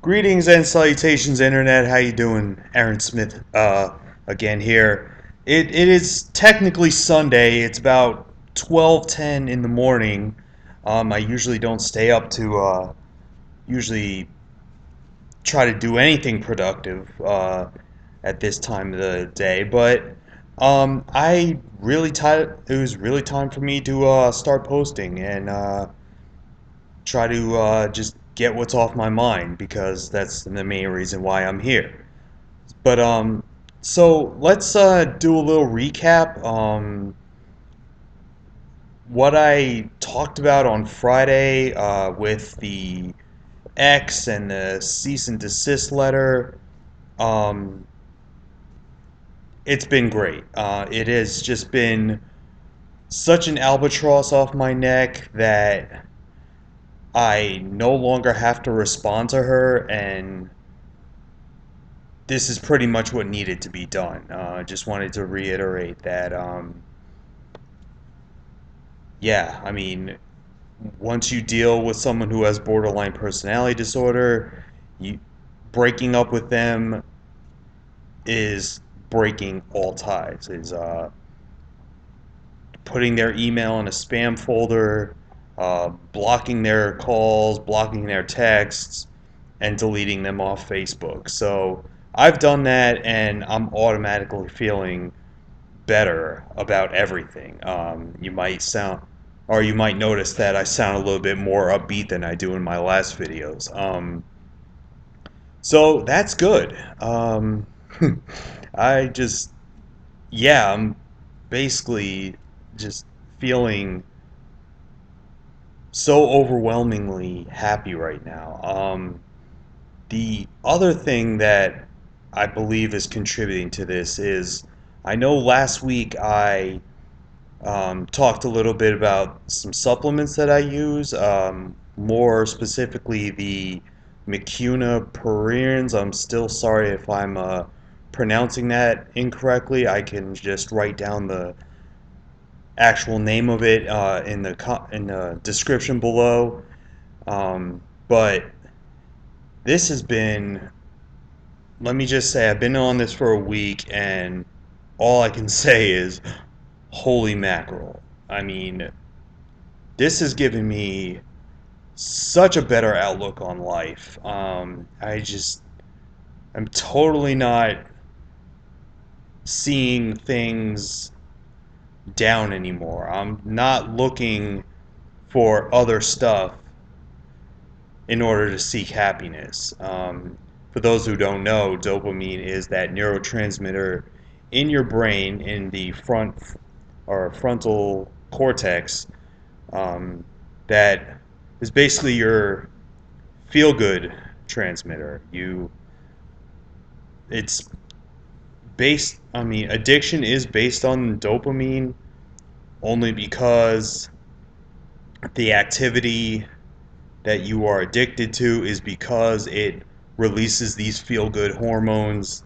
Greetings and salutations, Internet. How you doing? Aaron Smith again here. It is technically Sunday. It's about 12:10 in the morning. I usually don't stay up to usually try to do anything productive at this time of the day, but I really it was really time for me to start posting and try to just get what's off my mind because that's the main reason why I'm here. But so let's do a little recap. What I talked about on Friday with the X and the cease and desist letter. Um, it's been great. It has just been such an albatross off my neck that I no longer have to respond to her, and this is pretty much what needed to be done. Just wanted to reiterate that, yeah, I mean, once you deal with someone who has borderline personality disorder, you breaking up with them is breaking all ties. Is putting their email in a spam folder, blocking their calls, blocking their texts, and deleting them off Facebook. So I've done that, and I'm automatically feeling better about everything. You might notice that I sound a little bit more upbeat than I do in my last videos. So that's good. I just, yeah, I'm basically just feeling so overwhelmingly happy right now. The other thing that I believe is contributing to this is I know last week I talked a little bit about some supplements that I use, more specifically the Mucuna pruriens. I'm still sorry if I'm pronouncing that incorrectly. I can just write down the actual name of it in the description below. But this has been, let me just say, I've been on this for a week, and all I can say is, holy mackerel. I mean, this has given me such a better outlook on life. I'm totally not seeing things down anymore. I'm not looking for other stuff in order to seek happiness. For those who don't know, dopamine is that neurotransmitter in your brain in the front or frontal cortex um, that is basically your feel good transmitter. It's based, I mean, addiction is based on dopamine only because the activity that you are addicted to is because it releases these feel good hormones.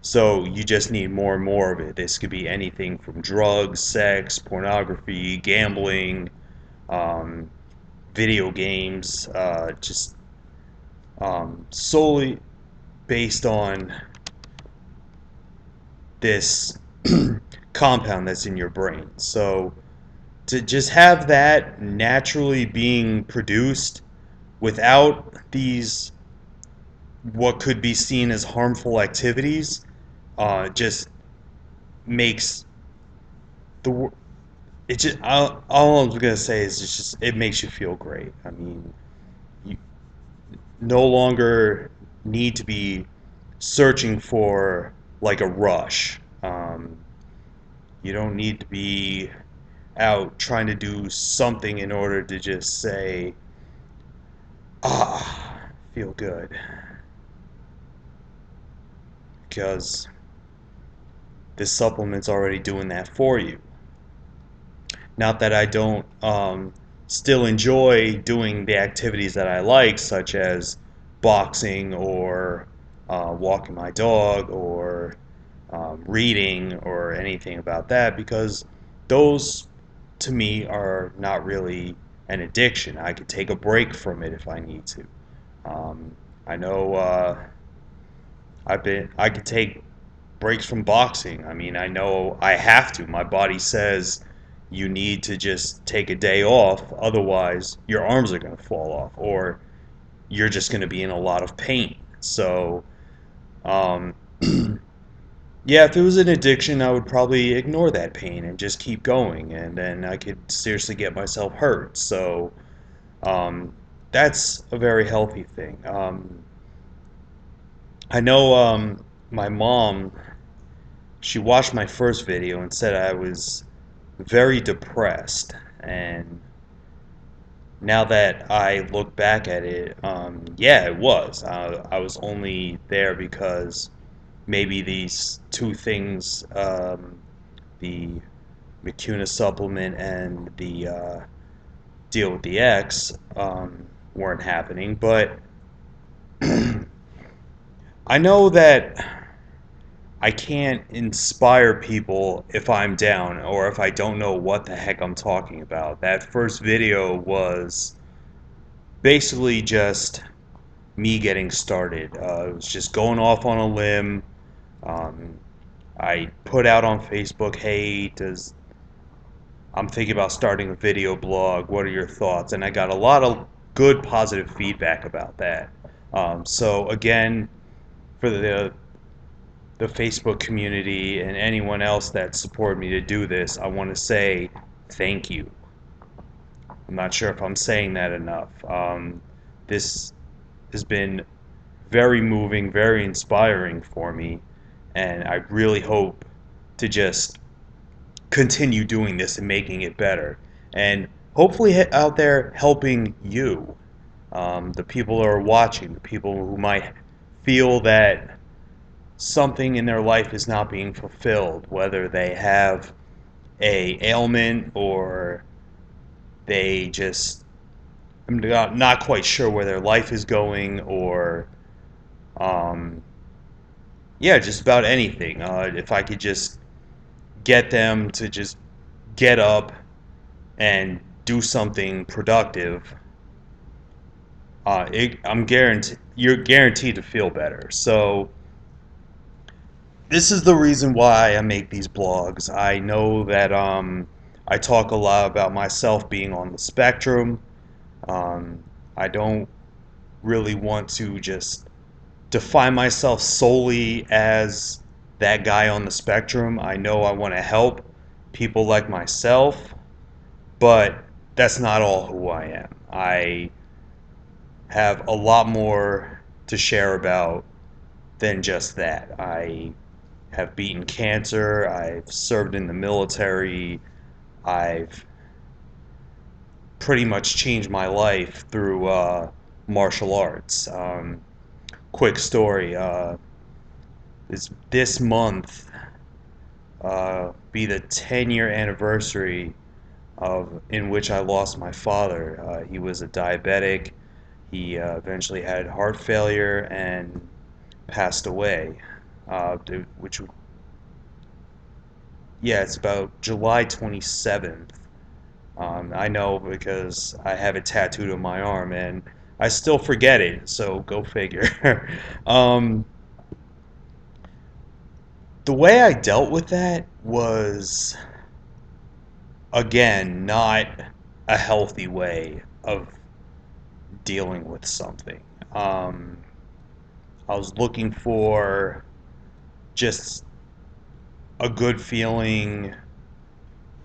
So you just need more and more of it. This could be anything from drugs, sex, pornography, gambling, um, video games, just solely based on this compound that's in your brain. So to just have that naturally being produced without these what could be seen as harmful activities just makes the it just all I'm gonna say is it's just it makes you feel great. I mean, you no longer need to be searching for like a rush. You don't need to be out trying to do something in order to just say, feel good. Because this supplement's already doing that for you. Not that I don't still enjoy doing the activities that I like, such as boxing or walking my dog or reading or anything about that, because those to me are not really an addiction. I could take a break from it if I need to. Um, I know I could take breaks from boxing. I mean, I know I have to. My body says you need to just take a day off, otherwise your arms are going to fall off, or you're just going to be in a lot of pain. So, um, yeah, if it was an addiction, I would probably ignore that pain and just keep going, and then I could seriously get myself hurt. So, um, that's a very healthy thing. I know my mom, she watched my first video and said I was very depressed. And now that I look back at it, yeah, it was. I was only there because maybe these two things, the Mucuna supplement and the deal with the X, weren't happening. But I know that I can't inspire people if I'm down or if I don't know what the heck I'm talking about. That first video was basically just me getting started. It was just going off on a limb. Um, I put out on Facebook, hey, does I'm thinking about starting a video blog. What are your thoughts? And I got a lot of good positive feedback about that. So again, for the Facebook community and anyone else that supported me to do this, I want to say thank you. I'm not sure if I'm saying that enough. This has been very moving, very inspiring for me, and I really hope to just continue doing this and making it better, and hopefully out there helping you, the people who are watching, the people who might feel that something in their life is not being fulfilled, whether they have a ailment or they just I'm not quite sure where their life is going, or um, yeah, just about anything. If I could just get them to just get up and do something productive, I'm guaranteed you're guaranteed to feel better. So this is the reason why I make these blogs. I know that I talk a lot about myself being on the spectrum. Um, I don't really want to just define myself solely as that guy on the spectrum. I know I want to help people like myself, but that's not all who I am. I have a lot more to share about than just that. I have beaten cancer, I've served in the military, I've pretty much changed my life through martial arts. Quick story, this month be the 10-year anniversary of in which I lost my father. He was a diabetic. He eventually had heart failure and passed away. Which, yeah, it's about July 27th. I know because I have it tattooed on my arm and I still forget it, so go figure. um, the way I dealt with that was, again, not a healthy way of dealing with something. Um, I was looking for just a good feeling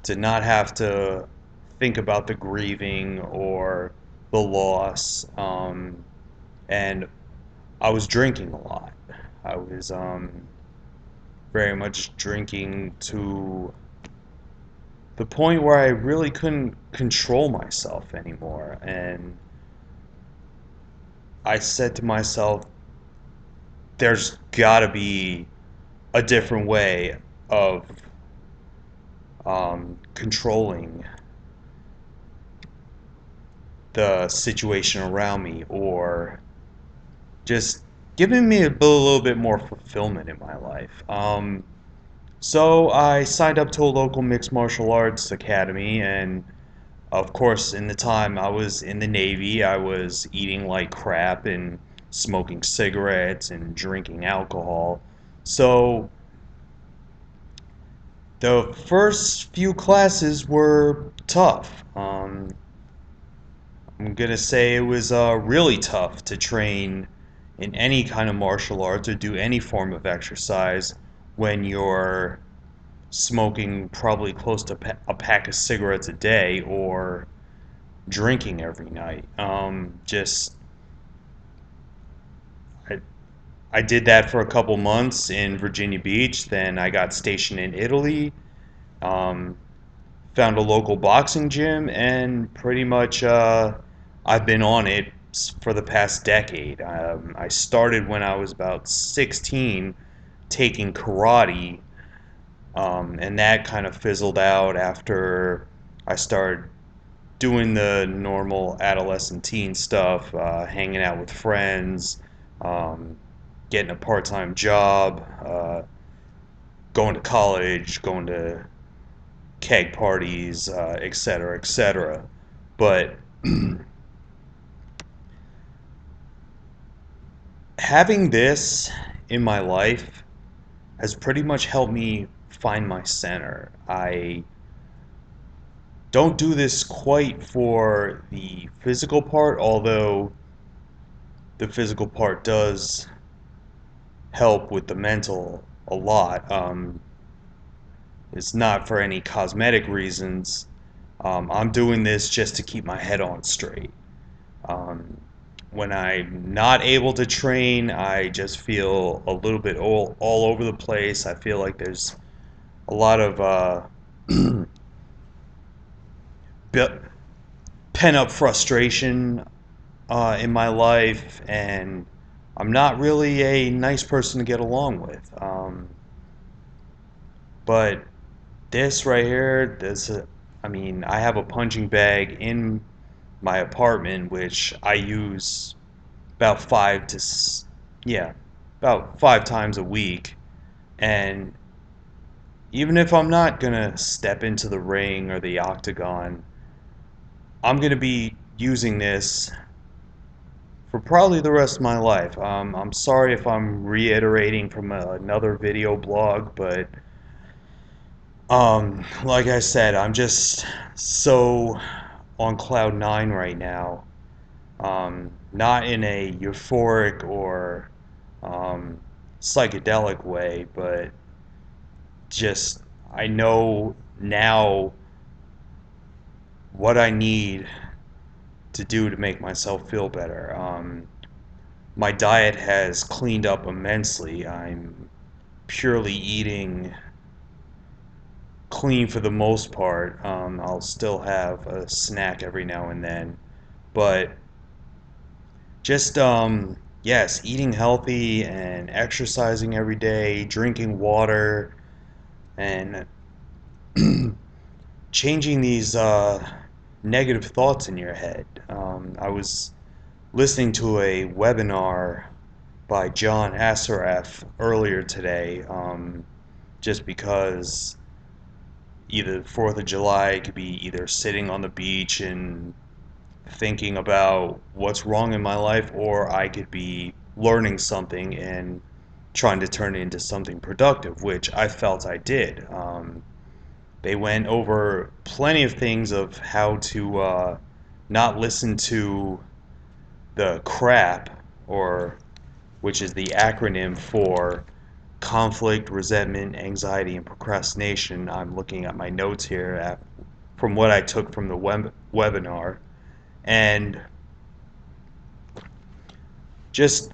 to not have to think about the grieving or the loss. And I was drinking a lot. I was very much drinking to the point where I really couldn't control myself anymore. And I said to myself, there's got to be a different way of controlling the situation around me, or just giving me little bit more fulfillment in my life. So I signed up to a local mixed martial arts academy, and of course, in the time I was in the Navy, I was eating like crap and smoking cigarettes and drinking alcohol. So the first few classes were tough. I'm gonna say it was really tough to train in any kind of martial arts or do any form of exercise when you're smoking probably close to a pack of cigarettes a day or drinking every night. I, I did that for a couple months in Virginia Beach. Then I got stationed in Italy. Um, Found a local boxing gym, and pretty much I've been on it for the past decade. I started when I was about 16 taking karate, and that kind of fizzled out after I started doing the normal adolescent teen stuff, hanging out with friends, um, getting a part-time job, going to college, going to keg parties, et cetera, et cetera. But having this in my life has pretty much helped me find my center. I don't do this quite for the physical part, although the physical part does help with the mental a lot. It's not for any cosmetic reasons. I'm doing this just to keep my head on straight. Um, when I'm not able to train, I just feel a little bit all over the place. I feel like there's a lot of pent up frustration in my life, and I'm not really a nice person to get along with. But this right here, I mean, I have a punching bag in my apartment, which I use about yeah, about 5 times a week. And even if I'm not gonna step into the ring or the octagon, I'm gonna be using this for probably the rest of my life. I'm sorry if I'm reiterating from another video blog, but like I said, I'm just so on cloud nine right now. Not in a euphoric or um, psychedelic way, but just I know now what I need to do to make myself feel better. My diet has cleaned up immensely. I'm purely eating clean for the most part. I'll still have a snack every now and then, but just yes, eating healthy and exercising every day, drinking water, and changing these negative thoughts in your head. I was listening to a webinar by John Assaraf earlier today, just because either 4th of July could be either sitting on the beach and thinking about what's wrong in my life, or I could be learning something and trying to turn it into something productive, which I felt I did. They went over plenty of things of how to not listen to the crap, or which is the acronym for conflict, resentment, anxiety, and procrastination. I'm looking at my notes here from what I took from the webinar, and just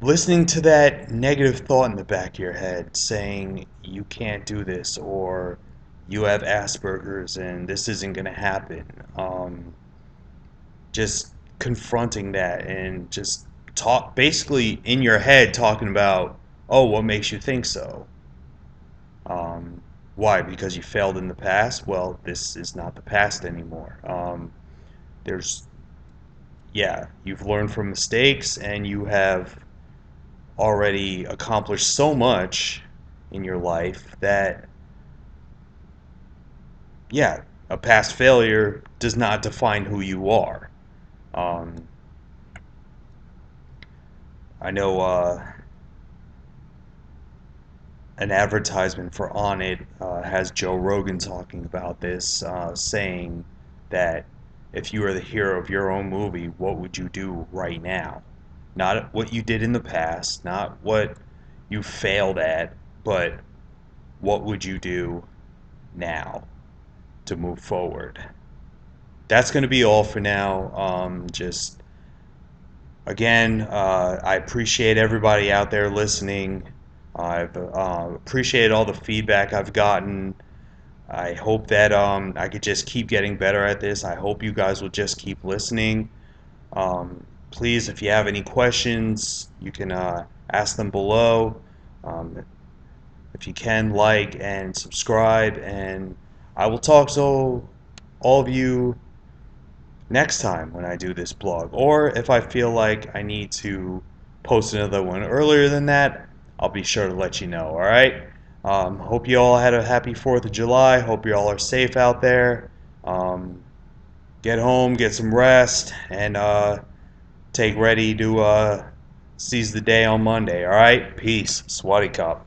listening to that negative thought in the back of your head saying you can't do this, or you have Asperger's and this isn't going to happen. Just confronting that and just talk basically in your head talking about, oh, what makes you think so? Um, why? Because you failed in the past? Well, this is not the past anymore. There's, yeah, you've learned from mistakes and you have already accomplished so much in your life that, yeah, a past failure does not define who you are. Um, I know an advertisement for On It has Joe Rogan talking about this, saying that if you were the hero of your own movie, what would you do right now? Not what you did in the past, not what you failed at, but what would you do now to move forward? That's going to be all for now. Just again, I appreciate everybody out there listening. I've appreciated all the feedback I've gotten. I hope that I could just keep getting better at this. I hope you guys will just keep listening. Please, if you have any questions, you can ask them below. Um, if you can, like and subscribe, and I will talk to all of you next time when I do this blog. Or if I feel like I need to post another one earlier than that, I'll be sure to let you know, alright? Hope you all had a happy 4th of July. Hope you all are safe out there. Um, get home, get some rest, and take ready to seize the day on Monday, alright? Peace. Swaddy Cup.